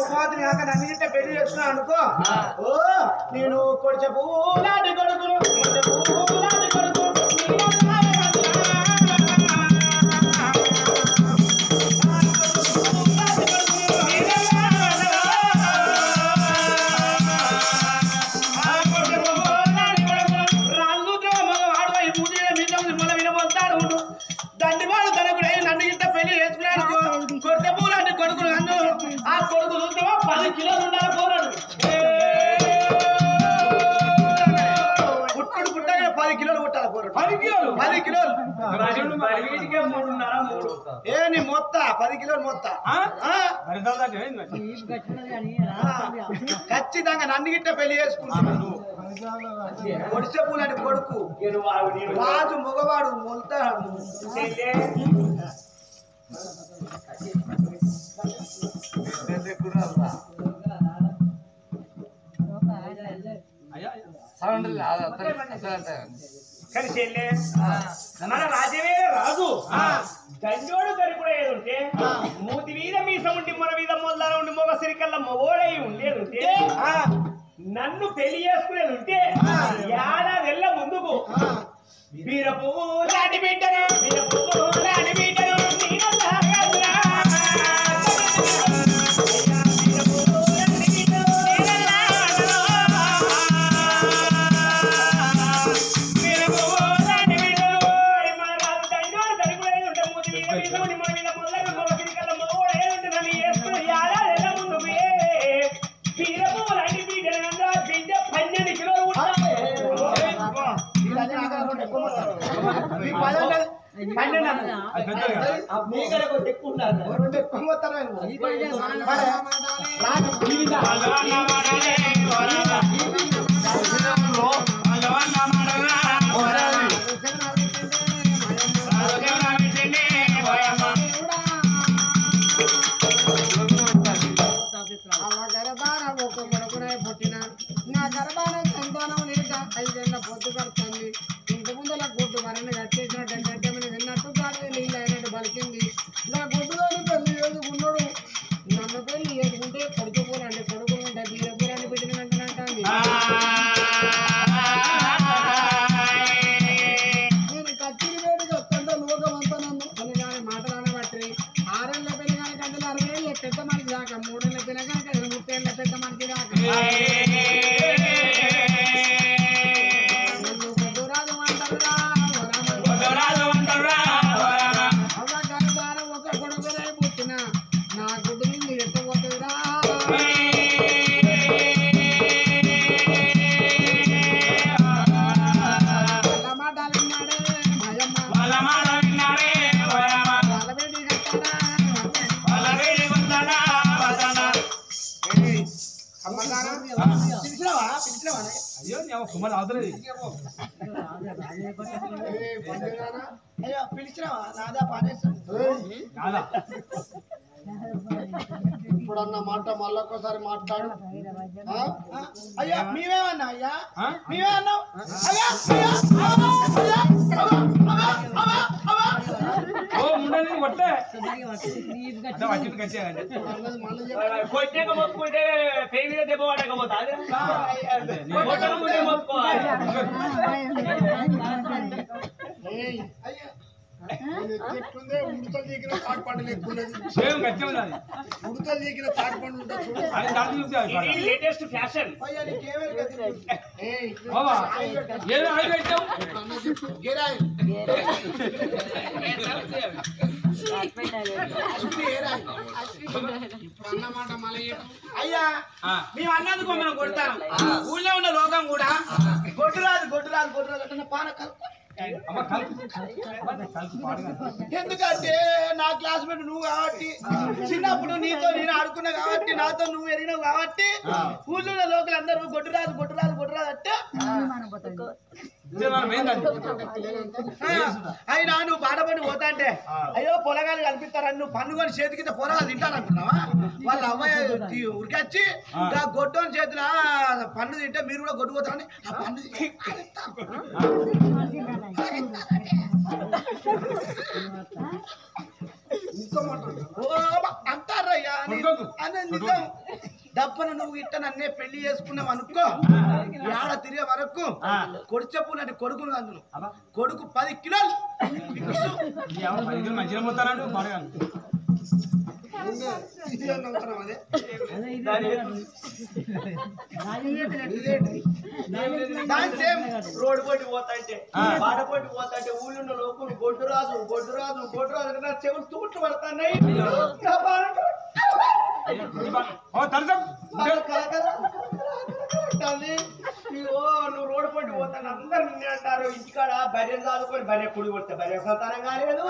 ఉపాధిని కాక నన్ను గిట్ట పెళ్లి చేస్తున్నా అనుకో ఓ నేను కొడుకు లాంటి కొడుకును లాంటి కొడుకు దండివాడు తనకుడై నన్ను ఇంత పెళ్లి చేసుకున్నాడు కొడుకు పూలాంటి కొడుకులు అన్ను ఆ కొడుకు చూద్దామా 10 కిలోలు ఉండాలి పోరాడు పుట్టుడు పుట్టగా 10 కిలోలు పుట్టాలి పోరాడు 10 కిలోలు ఏ నీ మొత్త 10 కిలోలు మొత్త ఖచ్చితంగా నన్ను గిట్ట పెళ్లి చేసుకుంటున్నాను ఒడిసే పూలాంటి కొడుకు రాజు మగవాడు మొల్తాడు మన రాజవే రాజు గంజోడు దొరికిన ఏదుంటే మూతి మీద మీసం ఉండి మన మీద మొదల ఉండి మొగ సిరికల్లా మొగోడై ఉండేదుంటే నన్ను పెళ్లి చేసుకునేది ఉంటే ఏడాదెళ్ళ ముందుకు వీర పువ్వు లాంటి బిడ్డను వీర పువ్వు లాంటి బిడ్డను పుట్టిన నా గర్భాన సంతానం లేక 5 ఏళ్ల పొద్దు పడుతుంది ఇంటి ముందల గుడ్డు మరణ కట్టేసినట్టు విన్నట్టు కాదు నీళ్ళు అయినట్టు పలికింది నా గుడ్డులోని పెళ్లి చేసుకున్నాడు నన్ను పెళ్లి చేసుకుంటే కొడుకు పూలంటే కొడుకు ఉంటే బీర పూలని పెట్టిన వెంటనే నేను కచ్చిరి వేడికి వస్తుంటే లోకమంతా నన్ను అని దాని మాటలు బట్టి 6 ఏళ్ల పిల్లగాని కంటే 60 ఏళ్ళ పెద్ద మనిషి దాకా 3 ఏళ్ల పిల్లగాని 30 ఏళ్ల పెద్ద మనిషి దాకా పిలిచినావా నాదా పానేసా ఇప్పుడన్న మాట మళ్ళొక్కసారి మాట్లాడు అయ్యా మేమేమన్నా అయ్యా మేమేమన్నావు కొట్టాక మొత్తుకుంటే పేరు మీద దెబ్బ పడకపోతా చెట్టుందే ఉడతలు దిగిన తాటిపండు లేకున్నది ఉడతలు దిగిన తాటిపండు ఉంటుంది లేటెస్ట్ ఫ్యాషన్ అయ్యా మేము అన్నందుకు మనం కొడతాను ఊళ్ళో ఉన్న లోకం కూడా గొడ్డురాదు గొడ్డురాదు గొడ్డురాదు అంటే పాన ఎందుకంటే నా క్లాస్మేట్ నువ్వు కాబట్టి చిన్నప్పుడు నీతో నేను ఆడుకున్నా కాబట్టి నాతో నువ్వు ఎరిగినావు కాబట్టి ఊళ్ళో లోకలు అందరూ గొడ్డురాదు గొడ్డురాదు గొడ్డురాదు అంటే అయినా నువ్వు బాధపడి పోతా అంటే అయ్యో పొలగాలు కనిపిస్తారని నువ్వు పన్నుకొని చేతి కింద పొలగాలు తింటానంటున్నావా వాళ్ళ అమ్మాయి ఉరికొచ్చి గొడ్డోని చేతిలో పన్ను తింటే మీరు కూడా గొడ్డు పోతారని ఆ పన్ను అంటారయ్యా అన్న నిజం దప్పన నువ్వు ఇట్ట నన్నే పెళ్లి చేసుకున్నావు అనుకో ఆడ తిరిగే వరకు కొడిచే పూలంటే కొడుకును అందును కొడుకు 10 కిలోలు మంచిగా పోతానంటూ రోడ్డు పోటీ పోతాంటే బాట పోటీ పోతాంటే ఊళ్ళో లోకులు గొడ్డు రాజు చెవులు తూట్లు పడతాయి నువ్వు రోడ్డు పోటీ పోతాను అందరు నిన్నే అంటారు ఇంటికాడ బర్రెలు దాదుకొని బర్రె కుడి కొడితే బర్రె సంతానం కాలేదు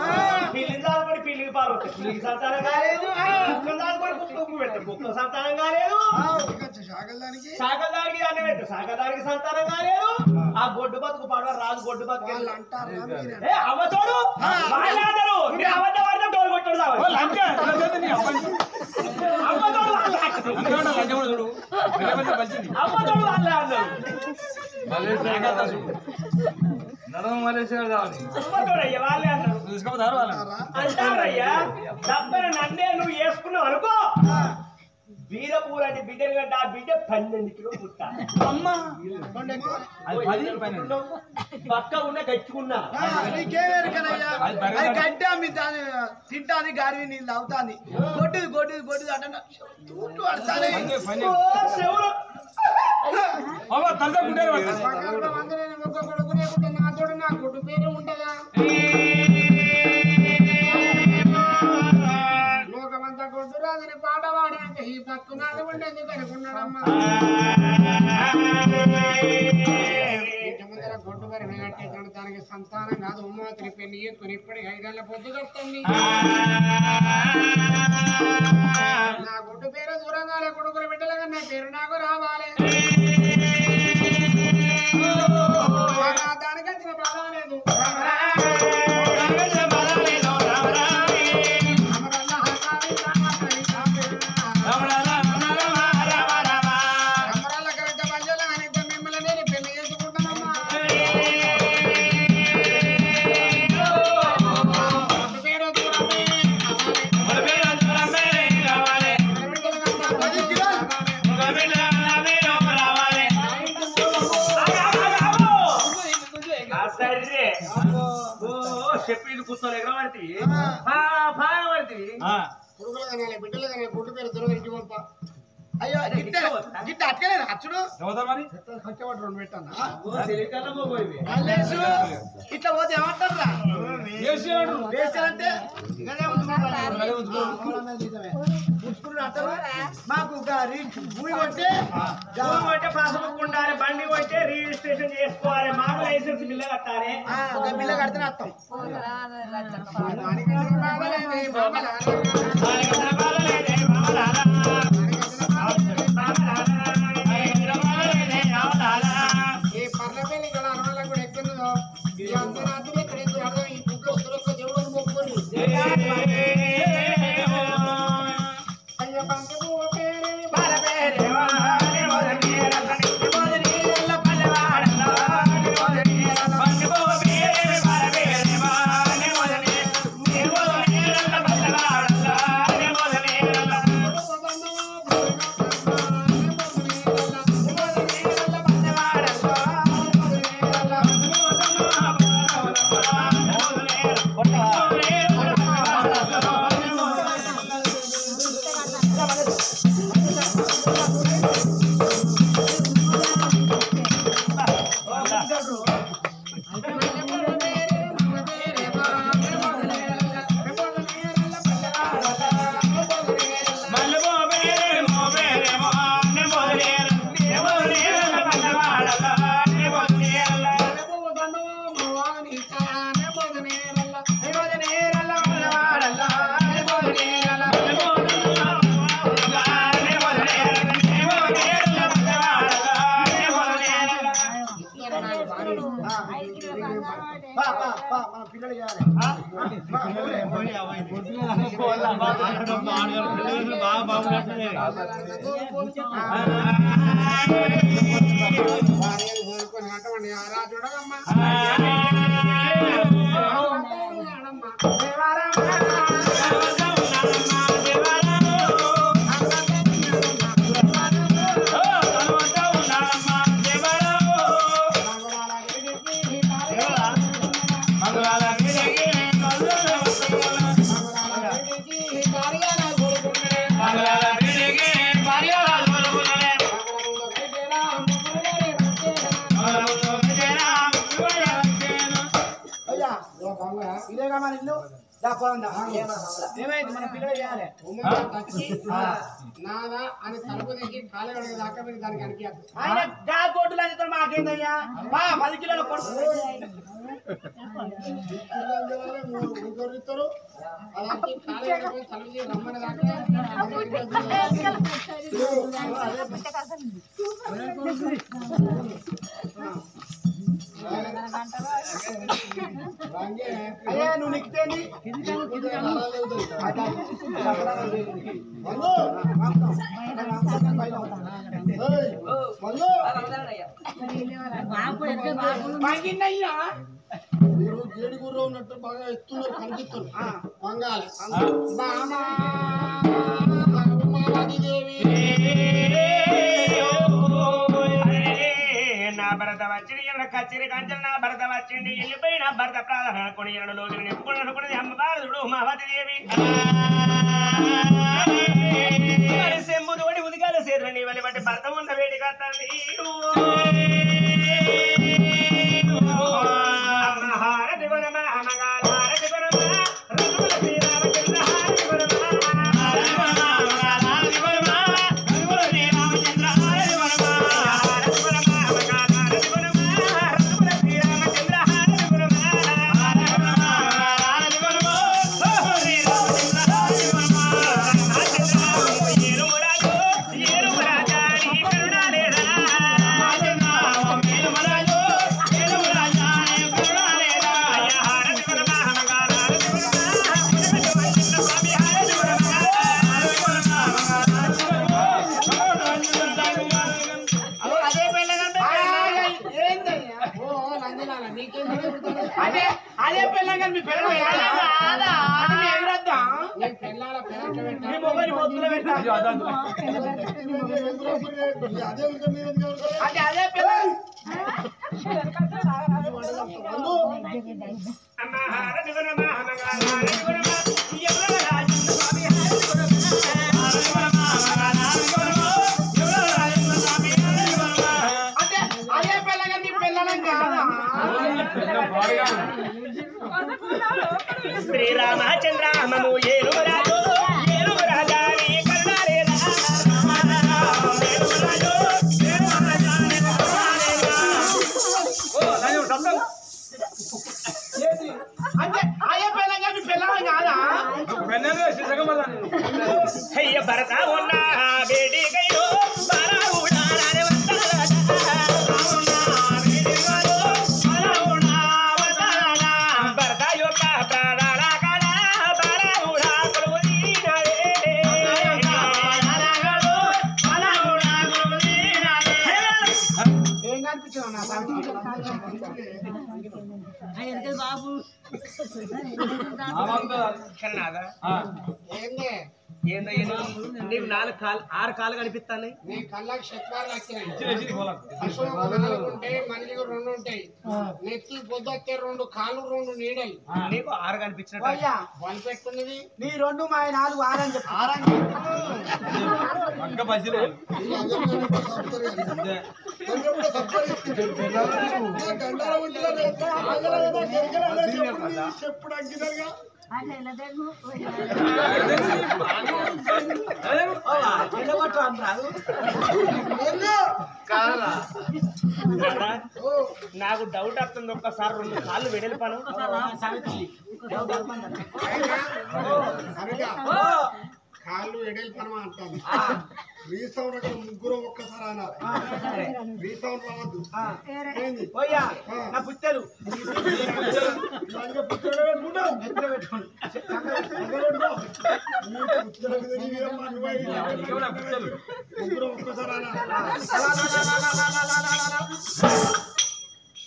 పిల్లిని దాదుకొని పిల్లికి పాలు వస్తే పిల్లికి సంతానం కాలేదు కుక్కలు దాదుకొని కుక్కకు పెడితే కుక్క సంతానం కాలేదు శాఖదారికి అన్న పెట్టు శాఖదారికి సంతానం కాలేదు ఆ గొడ్డు బతుకు పడవ రాజు గొడ్డు బతుకు అవ్వతోడు వాళ్ళందరూ అబద్ధం అర్థం డోలు కొట్టాడు అమ్మతోడు వాళ్ళే అందరూ అమ్మతోడయ్యా వాళ్ళే అన్నారు అంటారయ్యా డబ్బను నన్నే నువ్వు వేసుకున్నావు అనుకో వీరపూర్ అంటే బిడ్డలు కంటే ఆ బిడ్డ 12 కిలో పుట్ట పక్క ఉన్న గచ్చుకున్నా గడ్డి అమ్మి తింటాది గారి నీళ్ళు అవుతాది గొడ్డు అంటే నా గుడ్డు పేరు ఉంటదా లోకమంతా గొడ్డు రాదని పాట పాడాక ఈ పక్కు నాది ఉంటే ఎందుకు అనుకున్నాడమ్మా ముందర గొడ్డు పేరు కట్టేసాడు దానికి సంతానం కాదు ఉమ్మతిని పెళ్లి చేసుకుని ఇప్పటికి 5 ఏళ్ల పొద్దు కట్టండి నా గుడ్డు పేరు దూరంగా కొడుకులు బిడ్డలుగా నా పేరు నాకు రావాలి దానికి వచ్చిన బాధ లేదు చెప్పి కూర్చోలే ఎగరబడి కొడుకులు కానీ బిడ్డలు కానీ గుడ్డు పేరు దూరం ఇంటి పంప అయ్యో గిట్ట అట్కలే అచ్చుడు మరి కట్టబడి 2 పెట్టాను ఇట్లా పోతే ఏమంటారా అంటే మాకు భూమి కొంటే పాస్బుక్ ఉండాలి బండి కొంటే రిజిస్ట్రేషన్ చేసుకోవాలి మాకు లైసెన్స్ బిల్ల కట్టాలి బిల్ల కడితేనే అర్థం ఈ పర్లపల్లి ఇక్కడ అనవాళ్ళ కూడా ఎక్కున్నదో ఈ అందరూ ఇక్కడ ఎందుకు అర్థం ఈ బుక్ సురక్ష దేవుడు మొక్కుని అయ్యో బంధు పేరు బాల పేరు నిన్ను ఏమైంది మన పిల్లలు చేయాలి నాదా అని తలుపు దిగి కాలు దాకా మీరు దానికి అనిపించదు. ఆయన గా కోట్లు అనేది మాకేందయ్యా 10 కిలోల కొడుకు దొరుకుతారు అలాంటి కాలు తలుపు దిగి రమ్మని దాకా అయ్యా నువ్వు నిక్తేంది మీరు గేడి గుర్ర ఉన్నట్టు బాగా ఎత్తున్నారు కనిపిస్తారు వంగాలి దేవి నా భరత వచ్చింది కచ్చిరి కంచెలు నా భరత వచ్చింది వెళ్ళిపోయిన భరత ప్రాధాన కొని లోకి నిప్పుకుని అనుకున్నది అమ్మ భారతుడు మావతి దేవి శంభుతోటి ఉదికాల చేతులని వెళ్ళి బట్టి భర్త ఉన్న వేడి కట్టాలి హారతి గుణమా అమ్మగారు హారతి గుణమా రఘుల శ్రీరామచంద్ర హారతి గుణమా అదే పెళ్ళగా మీ పిల్లలు ఎదురద్దా మీ మొబైల్ మొత్తులో పెట్టాలి అదే పిల్ల అంటే అదే పిల్లగా మీ పిల్లలం కాదా శ్రీరామచంద్రమము ఏలురాజు ఏలురాజాని కరుణాలేదా అంటే అదే పిల్లగా మీ పిల్లలం కాదా అయ్య భరత ఉన్నా బేడి గైరో బారావుడానే భరత యొక్క ప్రాణాల కళ బారావుడా ఏం కనిపించావు నా బాబు ఏందే ఏందయ్యా నీకు 6 కాళ్ళు కనిపిస్తాయి నీ కళ్ళకి శత్వాలు వచ్చినాయి పశువుకు 4 ఉంటాయి మనిషికి 2 ఉంటాయి నెత్తి పొద్దుకే 2 కాళ్ళు 2 నీడలు నీకు 6 కనిపించినట్టు అయ్యా బలి పెట్టుకున్నది నీ 2 మా 4 6 అని చెప్పి చెప్పుడు అంకితలుగా నాకు డౌట్ వస్తుంది ఒక్కసారి 2 కాళ్ళు వెడలి పను కాళ్ళు ఎడేలు పనమా అంటాను రీసౌండ్ అక్కడ 3 ఒక్కసారి అన్నారు రీసౌండ్ రావద్దు పోయా నా పుత్తలు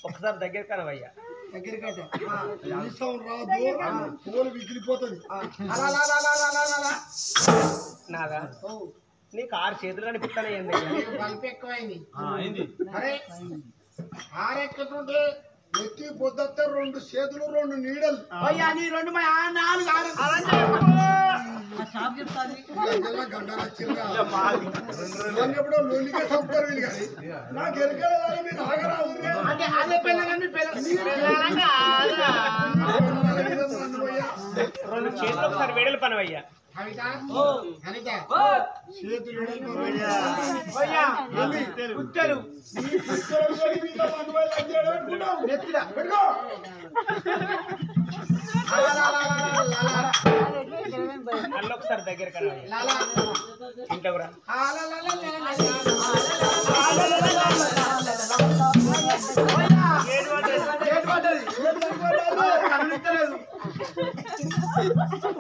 ఒకసారి దగ్గర కనవయ్యా దగ్గరికట రీసౌండ్ రావద్దు ఫోన్ విగిలిపోతుంది నాదా నీకు 6 చేతులు కనిపిస్తానే బల్బు ఎక్కువైంది అరే ఆరెక్కుతుంటే ఎత్తి పొద్దుతే 2 చేతులు 2 నీడలు పోయా నీ 2 మా 4 6 ఎప్పుడో లోన్లిగా చంపుతారు వీళ్ళు కానీ నాకు ఎరకలేదని మీరు ఆగరాదు అంటే అదే పిల్లలని రెండు చేతులు ఒకసారి వేడలు పనవయ్యా కళ్ళు ఒకసారి దగ్గర కనవయ్యా ఇంట్లో కూడా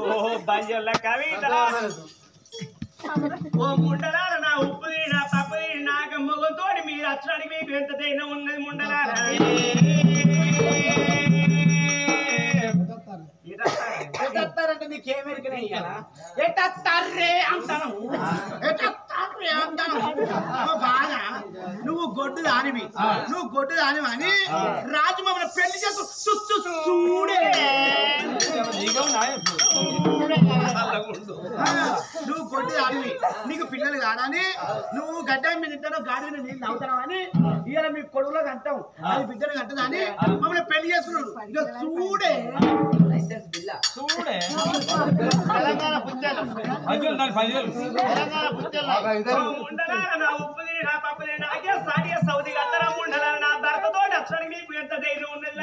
ఓహో బంజోళ్ళ కవిత ఓ ముండలార నా ఉప్పుది నా తప్పుది నా గమ్మతోటి మీరు అచ్చడానికి మీకు ఎంత ధైర్యం ఉన్నది ముండలార ఎట్టారంటే నీకేమెరికనే ఇయ్యాలా ఎట్టారే అంటాను ఎట్టారే అంటాను బాగా నువ్వు గొడ్డు దానివి అని రాజు మమ్మల్ని పెళ్లి చేస్తూ చూడే నువ్వు గొడ్డు దానివి నీకు పిల్లలు కాదని నువ్వు గడ్డ మీద తింటాను గాడి మీద నీళ్ళు తాగుతావు అని ఇవాళ మీ కొడుకులో అంటావు అది బిడ్డను కట్టదా అని మమ్మల్ని పెళ్లి చేసుకున్నాడు ఇక చూడే తెలంగాణ పుస్తలు తెలంగాణ పుస్తలు నా ఉప్పుది నా పప్పుది నాకే సాటి సౌది కట్టరా ముండలా నా భర్తతో అచ్చడానికి మీకు ఎంత ధైర్యం ఉన్నది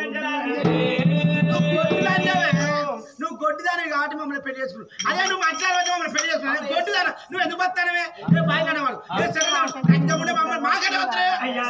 నువ్వు గొడ్డుదాని కాబట్టి మమ్మల్ని పెళ్లి చేసుకున్నావు అదే నువ్వు మంచి మమ్మల్ని పెళ్లి చేసుకున్నావు గొడ్డుదాన నువ్వు ఎందుకు వస్తానవే బాగా అనేవాడు ఉండే మమ్మల్ని మాకనే వస్తానే అయ్యా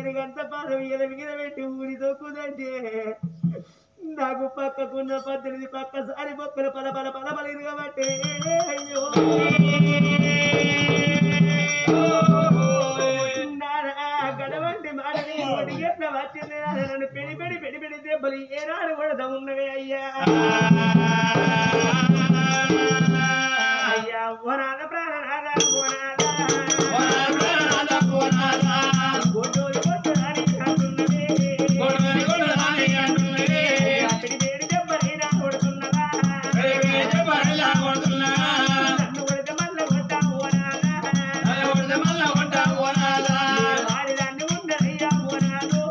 ఏనుగంత పాదం ఎల మీద పెట్టి ఊరి దొక్కుదంటే నాకు పక్కకున్న 18 పక్కసారి బొక్కలు పల పల పల పలిరు కాబట్టి అయ్యో గడవంటి మాటని ఒడిగెట్ల వచ్చింది నన్ను పెడి పెడి పెడి పెడి దెబ్బలు ఏనాడు కూడా ఉన్నవే అయ్యా అయ్యా ఓనాద ప్రాణనాద ఓనాద గొడ్డోలు కొట్టడానికి అంటున్నదే పెడి పెడి దెబ్బలైనా కొడుతున్నదా నన్ను కొడితే మళ్ళీ కొట్టా ఓనాద వాడిదాన్ని ఉన్నదయ్యా ఓనాదు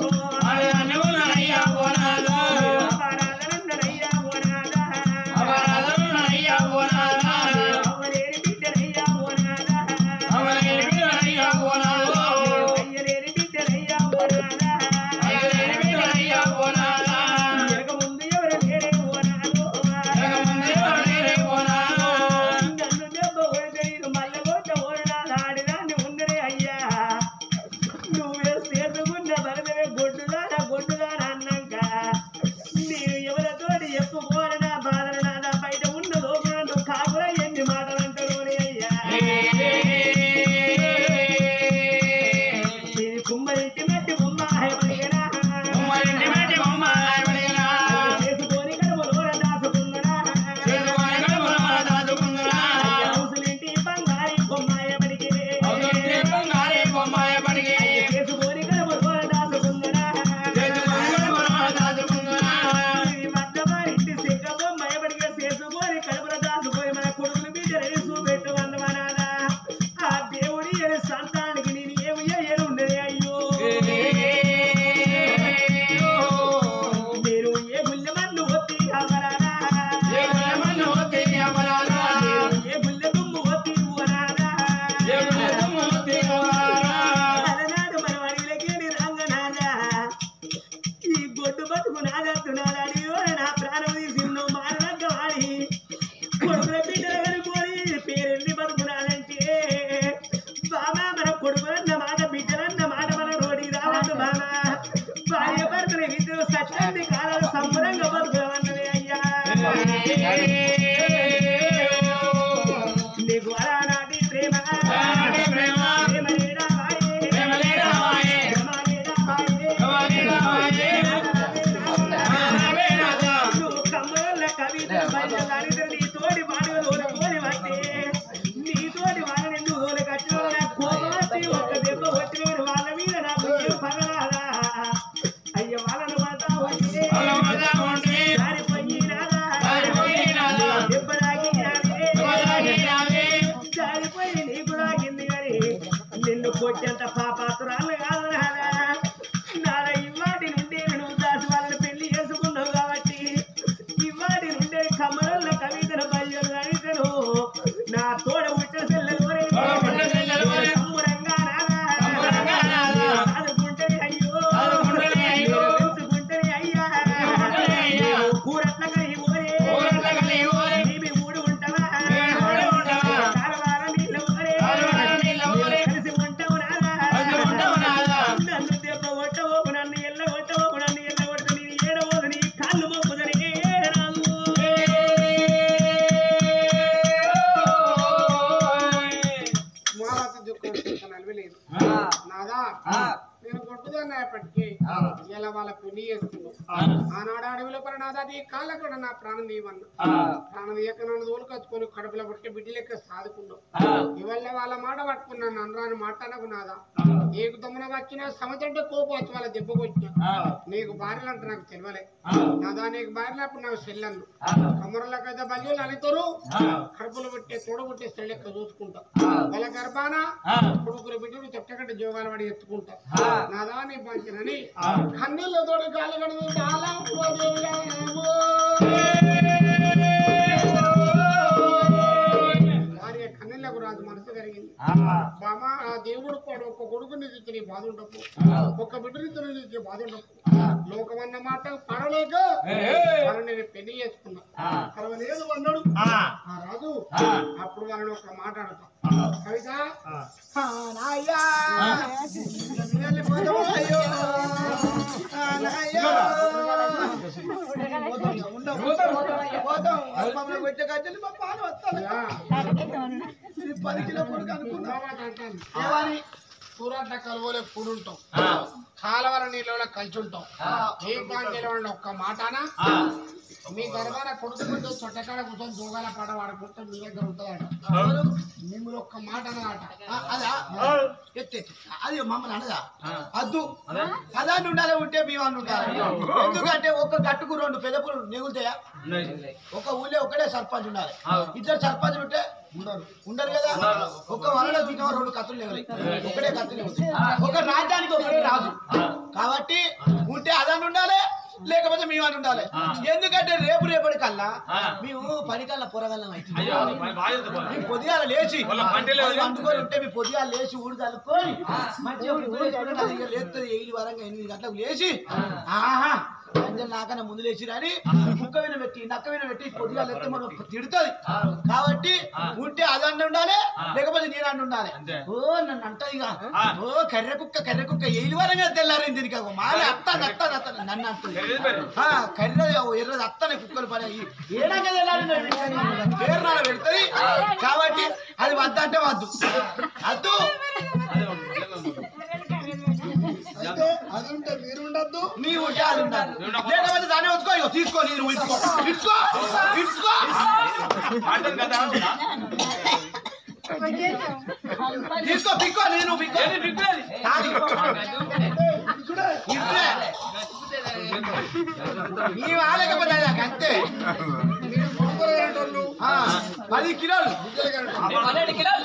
అపరాధనున్నదయ్యా ఓనాద అవలేని బిడ్డనయ్యా ఓనాద అయ్యలేని బిడ్డనయ్యా ఓనాద ఎనక ముందు ఎవరు లేరే ఓనాదు నన్ను దెబ్బ కొడితే ఇది మళ్ళీ కొట్ట ఓనాద ఆడిదాన్ని ఉన్నదే అయ్యా నువ్వే సేతుకున్న బలమే గొడ్డుదాన అన్నాక నేను ఎవరితోటి చెప్పుకోరనా బాధనా నా బయట ఉన్న లోపల కాకులా ఎన్ని మాటలు అంటారు అయ్యా ఇది కుమ్మరింటి మట్టి బొమ్మ హైపడిగనా చేసుకొని కడుపులోన దాచుకున్నడా ముసలింటి బంగారి బొమ్మ హైపడిగే చేసుకొని కడుపులోన దాచుకున్నడా ఇది మద్దమారింటి సిగ్గ బొమ్మ హైపడిగే చేసుకొని కడుపులో దాచుకొని మన కొడుకులు బిడ్డలని చూపెట్టు అందమనాదా ఆ దేవుడి సంతానానికి నేను ఏమి ఉండేది అయ్యో మీరు ఏ గుళ్ళ మన్ను ఒత్తి అమరాదా ఏ గుళ్ళ దుమ్ము ఒత్తి ఊరాదా అలనాడు మన అడిగిలకేని రంగనాదా ఈ గొడ్డు బతుకు నాదత్తునాదాడి నా ప్రాణం తీసి నువ్వు మారనక్క వాడి కొడుకుల బిడ్డలు కనుకొని పేరెళ్ళి బతుకునాదంటే బామా మన కొడుకులన్న మాట బిడ్డలన్న మాట మన రోడి రావద్దు బామా భార్య భర్తల ఇద్దరు సత్యాన్ని కాలాలు సంబరంగా బతుకులన్నదే అయ్యా నీకు అలానాటి ప్రేమ ప్రేమ లేడా వాయే ప్రేమ లేడా వాయే నువ్వు కమ్మల కవిత బయట నీ తోడి పాడుగలు ఓడుకోని వాటే నీ తోటి వాళ్ళని నువ్వు ఓడి కట్టిన కోపి ఒక్క దెబ్బ కొట్టిన వాళ్ళ మీద నాకు ఏం పగలారా అయ్య వాళ్ళను మాతా వచ్చే జారిపోయినారా దెబ్బ తాగినారే జారిపోయి నీకు తాగింది కానీ నిన్ను కొట్టేంత పాపాతురాలు కాదు నాదా నాద ఇవాటి నుండి నువ్వు దాసి వాళ్ళని పెళ్లి చేసుకున్నావు కాబట్టి ఇవాటి నుండే కమలన్న కవితను బయలు అడిగను నా తోడ పుట్టిన చెల్లెలు సంబరంగా నాదా చదువుకుంటేనే అయ్యో పెంచుకుంటేనే అయ్యా కూరట్ల కలిగి ఓరే నీవి ఊడు ఉంటావా కాలవార నీళ్ళ ఓరే కలిసి ఉంటావు నాదా నన్ను దెబ్బ కొట్టవోకు నన్ను ఎల్ల కొట్టవోకు నన్ను ఎల్ల కొట్ట నేను ఏడవోదు నీ కాళ్ళు మొక్కుదని నలవలేదు నాదా నేను కొట్టుదన్నప్పటికీ ఇలా వాళ్ళ పెళ్లి చేస్తున్నావు ఆనాడు అడవిలో పడి నాదా నీ కాళ్ళ కూడా నా ప్రాణం తీయమన్నా ప్రాణం తీయక నన్ను తోలుకొచ్చుకొని కడుపులో పుట్టి బిడ్డ లెక్క సాదుకున్నావు ఇవల్ల వాళ్ళ మాట పట్టుకున్నాను అనరాని మాట అనకు నాదా నీకు దమ్మున వచ్చినా సమతంటే కోపం వచ్చి వాళ్ళ దెబ్బకు వచ్చినా నీకు భార్యలు అంటే నాకు తెలియలే నాదా నీకు భార్యలప్పుడు నాకు చెల్లెన్ను కమరులకైతే బల్యులు అనితరు కడుపులో పుట్టే తోడబుట్టే చెల్లెక్క చూసుకుంటా వాళ్ళ గర్భాన కొడుకుల బిడ్డలు చెట్టకంటే జోగాలు పడి ఎత్తుకుంటా నాదా నీ పంచనని కన్నీళ్ళతో గాలి గడివి భార్య కన్నీళ్ళకు రాజు మనసు కలిగింది బామ ఆ దేవుడు ఒక కొడుకుని ఇచ్చిన ఈ బాధ ఉండకు ఒక్క బిడ్డని ఇచ్చే బాధ ఉండకు లోకమన్న మాట పడలేక మనం నేను పెళ్లి చేసుకున్నా పర్వాలేదు అన్నాడు ఆ రాజు అప్పుడు వాళ్ళని ఒక మాట అడతా కవిత సూరత్ కలువలే కూడుంటాం కాలవర నీళ్ళలో కలిసి ఉంటాం ఏ కాంజలో ఒక్క మాటనా మీ గర్భాన కొడుకుంటూ చొట్టకాడ కూర్చొని జోగాల పాట వాడుకుంటే మీ దగ్గర ఉంటుందట మిమ్మల్ని ఒక్క మాట అన్నమాట అది మమ్మల్ని అనగా అద్దు అదాన్ని ఉండాలి ఉంటే మేము అని ఉండాలి ఎందుకంటే ఒక్క గట్టుకు 2 పెదపులు నెగులుతాయా ఒక ఊళ్ళో ఒకటే సర్పంచ్ ఉండాలి 2 సర్పంచులు ఉంటే ఉండరు కదా ఒక వరలో చూసిన 2 కత్తులు లేవాలి ఒకటే కత్తులు ఒక రాజ్యానికి ఒకటే రాజు కాబట్టి ఉంటే అదాన్ని ఉండాలి లేకపోతే మేము అని ఉండాలి ఎందుకంటే రేపటి కల్లా మేము పనికల్లా పొరగల్లం అయితే పొద్దుగాల లేచి అందుకొని ఉంటే మీ పొద్దుగాల లేచి ఊడి తలుపుకొని మంచిగా లేస్తుంది 8 వరంగా 8 గంటలకు లేచి ఆహా అంజల్ నాకన్నా ముందు లేచి రాని కుక్క విన పెట్టి నక్క విన పెట్టి పొద్దుగా లేస్తే మనం తిడుతుంది కాబట్టి ఉంటే అదన్న ఉండాలి లేకపోతే నేను ఉండాలి ఓ నన్ను అంటది ఓ కర్రె కుక్క 8 వరంగా తెల్లారింది దీనికి మాలే అత్తది నన్ను అంటుంది కర్రె ఎర్రది అత్తనే కుక్కలు పని ఏడాక తెల్లారింది పేరు నాడ పెడుతుంది కాబట్టి అది వద్దంటే వద్దు అద్దు అది ఉంటే మీరు ఉండద్దు మీ ఉంటే అది ఉండదు లేకపోతే దాన్ని వచ్చుకో తీసుకో నేను ఇచ్చుకో తీసుకో పిక్కో నేను మీ వాళ్ళకపోతే అంతే 10 కిలోలు 12 కిలోలు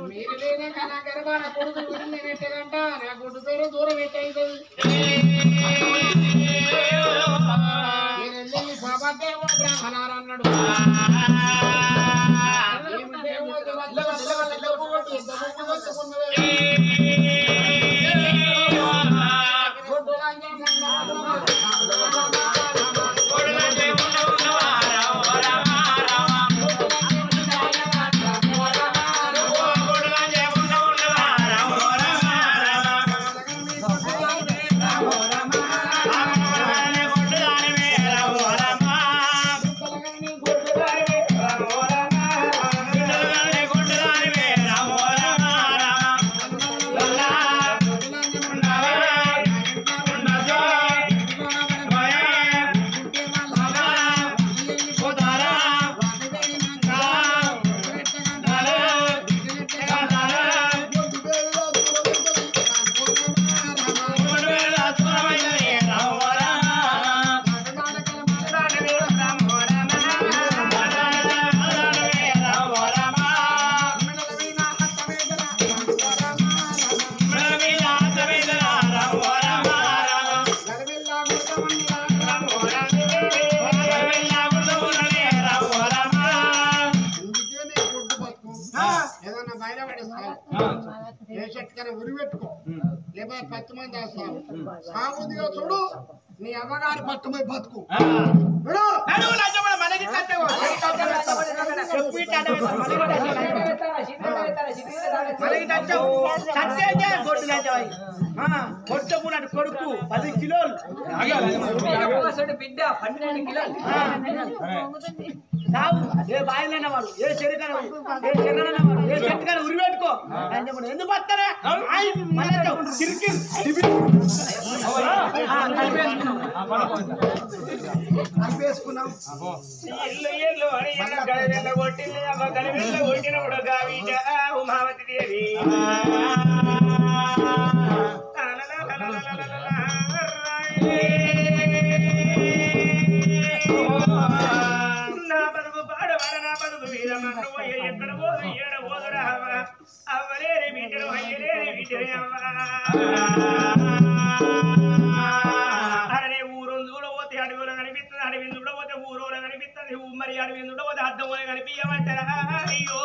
మీరు లేనాక నా గర్భాన కొడుకు విడిలేనట్టేదంట నా గుడ్డు పేరు దూరం పెట్టేది నేను బాబా దేవో బ్రాహ్మణారు అన్నాడు లేకపోతే 10 మంది వేస్తావు సాగుదిగా చూడు నీ అమ్మగారి పట్టుమై బతుకు కొడుకు 10 కిలోలు బిడ్డ 12 కిలోలు ఏ బాయిలైనా వాడు ఏ చెరుకైనా ఏ చెర్రనైనా వాడు ఏ చెట్టుకైనా ఉరి పెట్టుకో ఎందుకు వస్తారా కలిపేసుకున్నాం ఉమావతి దేవి ఎక్కడ పోదు ఏడ పోదురా అవ్వలేని బిడ్డలు అయ్యలేని బిడ్డలే అరే ఊరు చూడబోతే అడవిలో కనిపిస్తుంది అడవిని చూడబోతే ఊరోలో కనిపిస్తుంది మరి అడవి ఉండబోతే అర్థం కనిపించమంటారా అయ్యో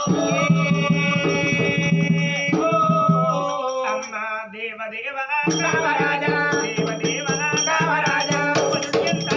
అమ్మ దేవదేవ కామరాజా దేవదేవ కామరాజా ఎంత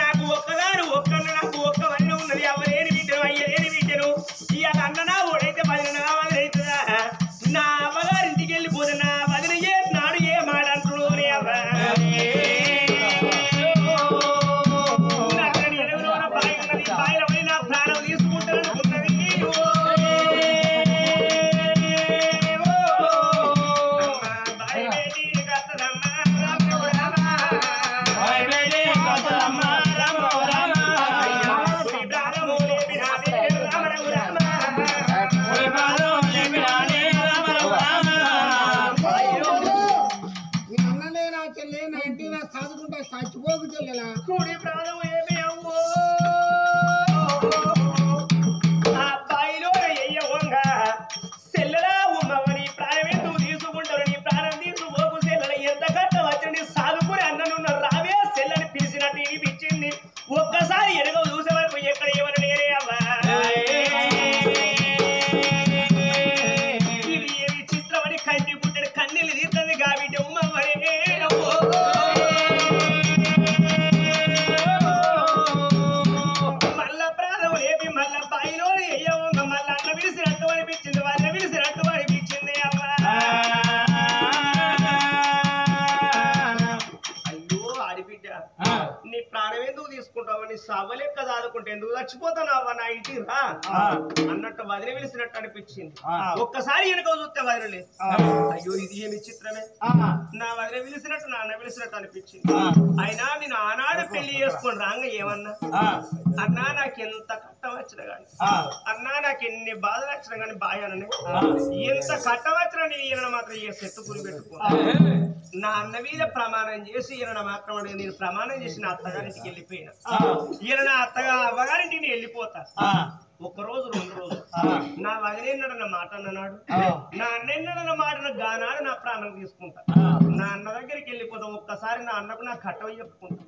నాకు ఒక్కగారు ఒక్కన్న నాకు ఒక్క వల్ల ఉన్నది ఎవరేని వీటను అయ్యలేని వీటను ఇవాళ అన్న నా ఓడైతే వదిన నా వదిలైతుందా నా అవ్వగారింటికి వెళ్ళిపోతే నా వదిన ఏ నాడు ఏ మాట అంటుడు బాయిల పడి నా ప్రాణం తీసుకుంటాననుకున్నది చచ్చిపోకు చెల్లెలా కూడి ప్రాణం ఏమి అవ్వో ఆ బాయిలో ఎయ్యవంగా సెల్లలా ఉన్నవని ప్రాణం ఎందుకు తీసుకుంటారు నీ ప్రాణం తీసుకుపోకు సెల్లల ఎంత కట్ట వచ్చండి సాదుకుని అన్ననున్న రావే సెల్లని పిలిచినట్టు ఇనిపించింది ఒక్కసారి ఎరుగ చూసే వరకు ఎక్కడ ఎవరు నేరే అవ్వా ఇది ఏమి చిత్రమని కంటి పుట్టని కన్నీళ్ళు తీర్థంది కాబట్టి ఉమ్మవరే నీ ప్రాణం ఎందుకు తీసుకుంటావు నీ సవ్వలెక్క దాదుకుంటే ఎందుకు చచ్చిపోతానావా నా ఇంటికి రా అన్నట్టు వదిలి వెలిసినట్టు అనిపించింది ఒక్కసారి వెనుక చూస్తే వదిలే అయ్యో ఇది ఏమి చిత్రమే నా వదిలి వెలిసినట్టు నాన్న వెలిసినట్టు అనిపించింది అయినా నేను ఆనాడు పెళ్లి చేసుకొని రాంగ ఏమన్నా అన్నా నాకెంత కట్టం వచ్చిన కానీ అన్నా నాకు ఎన్ని బాధలు వచ్చినా కానీ బాయాలని ఎంత కట్టం వచ్చినా నేను ఈయన మాత్రం ఈ సెట్టు గురి పెట్టుకో నా అన్న మీద ప్రమాణం చేసి ఈయన మాత్రం నేను ప్రమాణం చేసి నా అత్తగారింటికి వెళ్ళిపోయినా ఈయన నా అవ్వగారింటికి నేను వెళ్ళిపోతా ఒక రోజు 2 రోజులు నా వదిలేన్నాడన్న మాట అన్నాడు నా అన్నెన్నాడన్న మాటను గానాడు నా ప్రాణం తీసుకుంటా నా అన్న దగ్గరికి వెళ్ళిపోతాం ఒక్కసారి నా అన్నకు నా కట్టవ చెప్పుకుంటా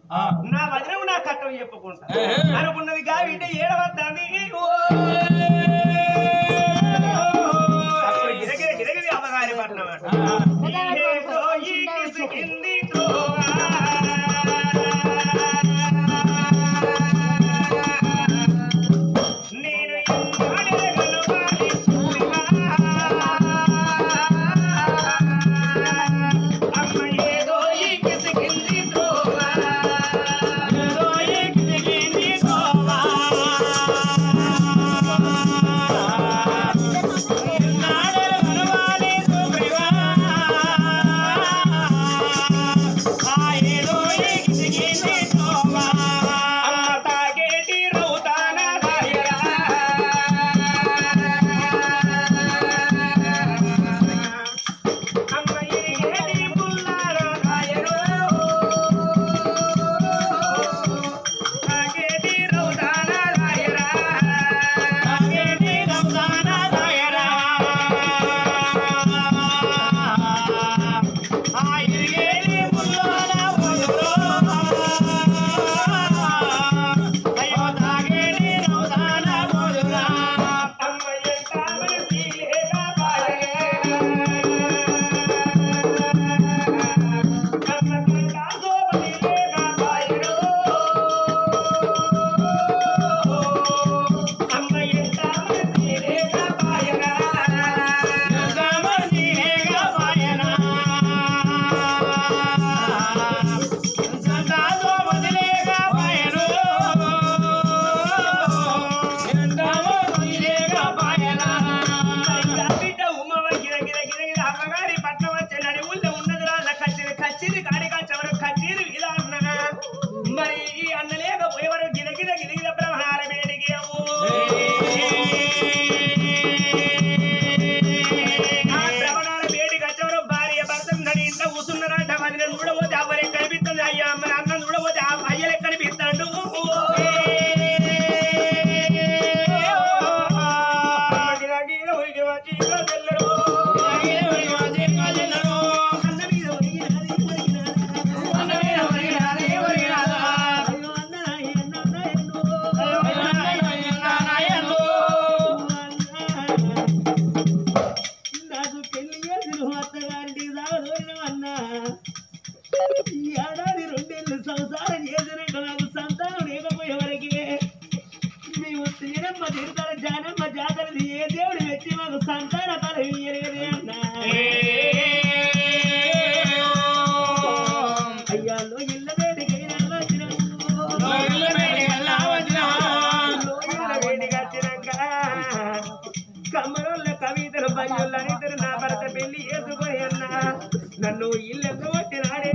నా వదినకు నా కట్టవ చెప్పుకుంటా అనుకున్నది కాబట్టి ఏడవద్దాన్ని అప్పుడు గిరగిరి అమ్మగారి పట్టిన కవితలు బయ్యులని నా భర్త పెళ్లి చేసుకొని అన్నా నన్ను ఇల్లు కొట్టినాడే